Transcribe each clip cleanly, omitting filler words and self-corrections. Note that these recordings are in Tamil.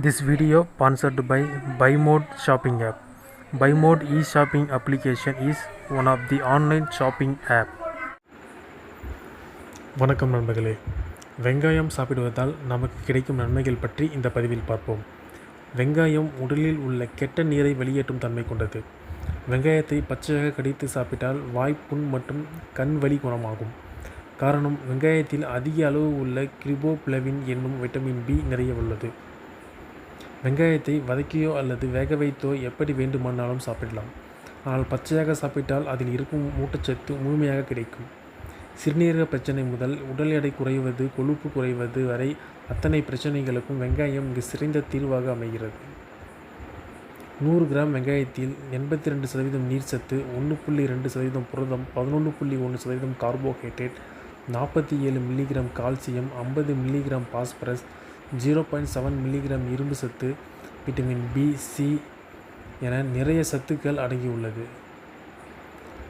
This video sponsored by BuyMode shopping app. BuyMode e-shopping application is one of the online shopping app. வணக்கம் நண்பர்களே. வெங்காயம் சாப்பிடுவதால் நமக்கு கிடைக்கும் நன்மைகள் பற்றி இந்த பதிவில் பார்ப்போம். வெங்காயம் உடலில் உள்ள கெட்ட நீரை வெளியேற்றும் தன்மை கொண்டது. வெங்காயத்தை பச்சையாக கடித்து சாப்பிட்டால் வாய்ப்புண் மற்றும் கண் வலி குணமாகும். காரணம், வெங்காயத்தில் அதிக அளவு உள்ள கிரிபோப்ளவின் என்னும் விட்டமின் பி நிறைய உள்ளது. வெங்காயத்தை வதக்கியோ அல்லது வேக வைத்தோ எப்படி வேண்டுமானாலும் சாப்பிடலாம். ஆனால் பச்சையாக சாப்பிட்டால் அதில் இருக்கும் ஊட்டச்சத்து முழுமையாக கிடைக்கும். சிறுநீரக பிரச்சனை முதல் உடல் எடை குறைவது, கொழுப்பு குறைவது வரை அத்தனை பிரச்சனைகளுக்கும் வெங்காயம் மிக சிறந்த தீர்வாக அமைகிறது. 100 கிராம் வெங்காயத்தில் 82% நீர்ச்சத்து, 1.2% புரதம், 11.1% carbohydrate, 47 milligram calcium, 50 milligram phosphorus, 0.7 milligram இரும்பு சத்து, விட்டமின் பி, சி என நிறைய சத்துக்கள் அடங்கியுள்ளது.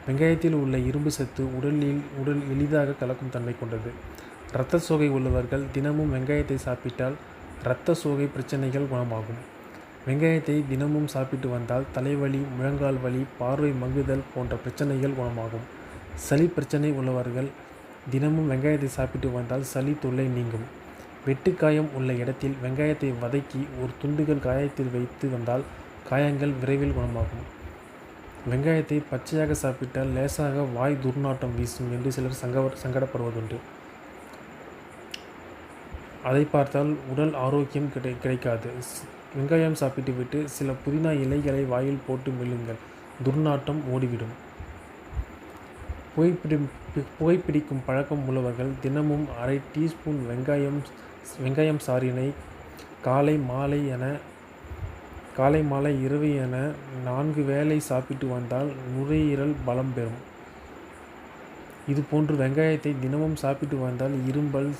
வெங்காயத்தில் உள்ள இரும்பு சத்து உடல் எளிதாக கலக்கும் தன்மை கொண்டது. இரத்த சோகை உள்ளவர்கள் தினமும் வெங்காயத்தை சாப்பிட்டால் இரத்த சோகை பிரச்சனைகள் குணமாகும். வெங்காயத்தை தினமும் சாப்பிட்டு வந்தால் தலைவலி, முழங்கால் வலி, பார்வை மங்குதல் போன்ற பிரச்சனைகள் குணமாகும். சளி பிரச்சனை உள்ளவர்கள் தினமும் வெங்காயத்தை சாப்பிட்டு வந்தால் சளி தொல்லை நீங்கும். வெட்டுக்காயம் உள்ள இடத்தில் வெங்காயத்தை வதக்கி ஒரு துண்டுகள் காயத்தில் வைத்து வந்தால் காயங்கள் விரைவில் குணமாகும். வெங்காயத்தை பச்சையாக சாப்பிட்டால் லேசாக வாய் துர்நாற்றம் வீசும் என்று சிலர் சங்கடப்படுவதுண்டு. அதை பார்த்தால் உடல் ஆரோக்கியம் கிடைக்காது. வெங்காயம் சாப்பிட்டு விட்டு சில புதினா இலைகளை வாயில் போட்டு மெல்லுங்கள், துர்நாற்றம் ஓடிவிடும். புகைப்பிடிக்கும் பழக்கம் உள்ளவர்கள் தினமும் அரை டீஸ்பூன் வெங்காயம் சாறினை காலை மாலை இரவு என 4 வேளை சாப்பிட்டு வந்தால் நுரையீரல் பலம் பெறும். இதுபோன்று வெங்காயத்தை தினமும் சாப்பிட்டு வந்தால் இரும்பல்,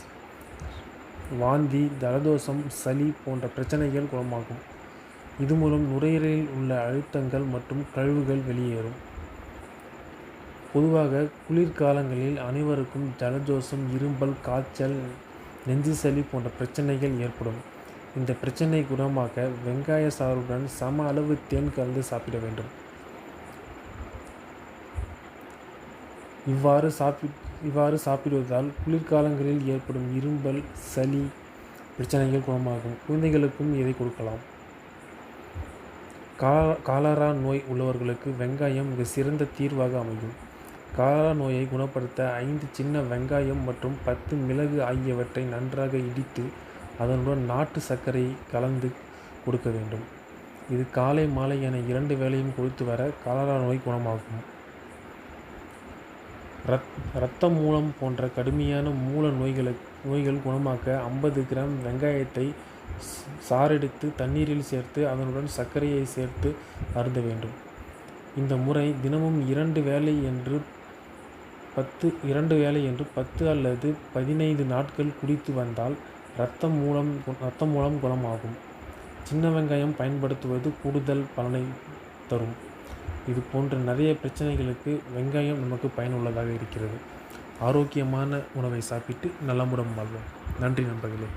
வாந்தி, ஜலதோஷம், சளி போன்ற பிரச்சனைகள் குணமாகும். இது மூலம் நுரையீரலில் உள்ள அழுத்தங்கள் மற்றும் கழிவுகள் வெளியேறும். பொதுவாக குளிர்காலங்களில் அனைவருக்கும் ஜலதோஷம், இரும்பல், காய்ச்சல், நெஞ்சு சளி போன்ற பிரச்சனைகள் ஏற்படும். இந்த பிரச்சனை குணமாக வெங்காய சாறுடன் சம அளவு தேன் கலந்து சாப்பிட வேண்டும். இவ்வாறு சாப்பிடுவதால் குளிர்காலங்களில் ஏற்படும் இரும்பல், சளி பிரச்சனைகள் குணமாகும். குழந்தைகளுக்கும் இதை கொடுக்கலாம். காலரா நோய் உள்ளவர்களுக்கு வெங்காயம் மிக சிறந்த தீர்வாக அமையும். காலரா நோயை குணப்படுத்த 5 சின்ன வெங்காயம் மற்றும் 10 மிளகு ஆகியவற்றை நன்றாக இடித்து அதனுடன் நாட்டு சர்க்கரை கலந்து கொடுக்க வேண்டும். இது காலை மாலை என 2 வேளையும் கொடுத்து வர காலரா நோய் குணமாகும். இரத்த மூலம் போன்ற கடுமையான மூல நோய்கள் குணமாக்க 50 கிராம் வெங்காயத்தை சாறெடுத்து தண்ணீரில் சேர்த்து அதனுடன் சர்க்கரையை சேர்த்து அருந்த வேண்டும். இந்த முறை தினமும் 2 வேளை என்று 10 அல்லது 15 நாட்கள் குடித்து வந்தால் இரத்த மூலம் குணமாகும். சின்ன வெங்காயம் பயன்படுத்துவது கூடுதல் பலனை தரும். இது போன்ற நிறைய பிரச்சனைகளுக்கு வெங்காயம் நமக்கு பயனுள்ளதாக இருக்கிறது. ஆரோக்கியமான உணவை சாப்பிட்டு நலமுடன் வாழ்வோம். நன்றி நண்பர்களே.